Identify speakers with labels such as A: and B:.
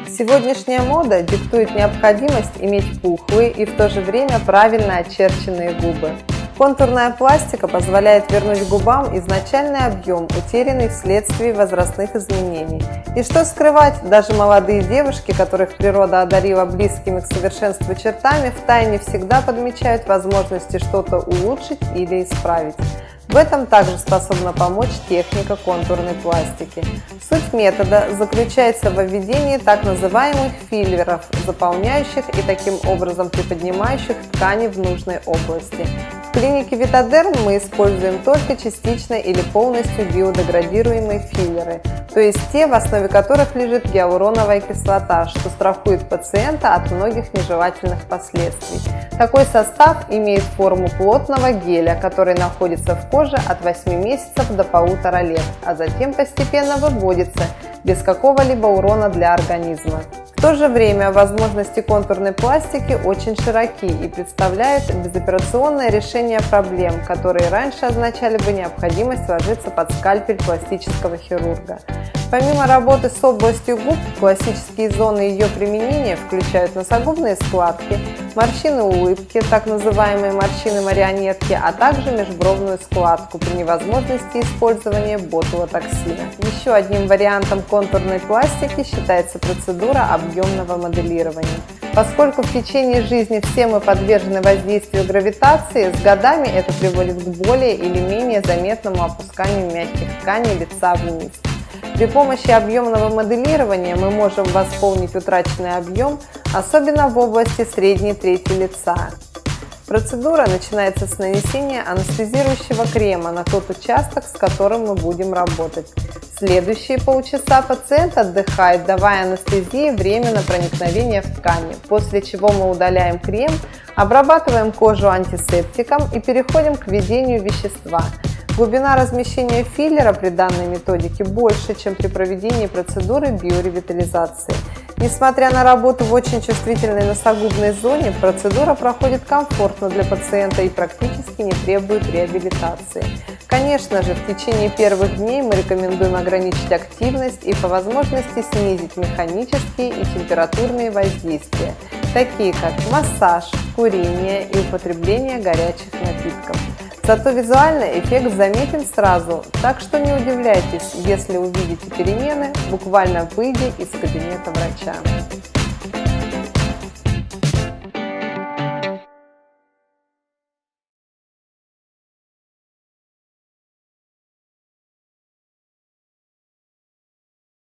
A: Сегодняшняя мода диктует необходимость иметь пухлые и в то же время правильно очерченные губы. Контурная пластика позволяет вернуть губам изначальный объем, утерянный вследствие возрастных изменений. И что скрывать, даже молодые девушки, которых природа одарила близкими к совершенству чертами, втайне всегда подмечают возможности что-то улучшить или исправить. В этом также способна помочь техника контурной пластики. Суть метода заключается в введении так называемых филлеров, заполняющих и таким образом приподнимающих ткани в нужной области. В клинике Витадерм мы используем только частично или полностью биодеградируемые филлеры, то есть те, в основе которых лежит гиалуроновая кислота, что страхует пациента от многих нежелательных последствий. Такой состав имеет форму плотного геля, который находится в коже от 8 месяцев до 1,5 лет, а затем постепенно выводится без какого-либо урона для организма. В то же время возможности контурной пластики очень широки и представляют безоперационное решение проблем, которые раньше означали бы необходимость ложиться под скальпель пластического хирурга. Помимо работы с областью губ, классические зоны ее применения включают носогубные складки, морщины улыбки, так называемые морщины-марионетки, а также межбровную складку при невозможности использования ботулотоксина. Еще одним вариантом контурной пластики считается процедура объемного моделирования. Поскольку в течение жизни все мы подвержены воздействию гравитации, с годами это приводит к более или менее заметному опусканию мягких тканей лица вниз. При помощи объемного моделирования мы можем восполнить утраченный объем, особенно в области средней трети лица. Процедура начинается с нанесения анестезирующего крема на тот участок, с которым мы будем работать. Следующие полчаса пациент отдыхает, давая анестезии время на проникновение в ткани, после чего мы удаляем крем, обрабатываем кожу антисептиком и переходим к введению вещества. Глубина размещения филлера при данной методике больше, чем при проведении процедуры биоревитализации. Несмотря на работу в очень чувствительной носогубной зоне, процедура проходит комфортно для пациента и практически не требует реабилитации. Конечно же, в течение первых дней мы рекомендуем ограничить активность и по возможности снизить механические и температурные воздействия, такие как массаж, курение и употребление горячих напитков. Зато визуальный эффект заметен сразу, так что не удивляйтесь, если увидите перемены, буквально выйдя из кабинета врача.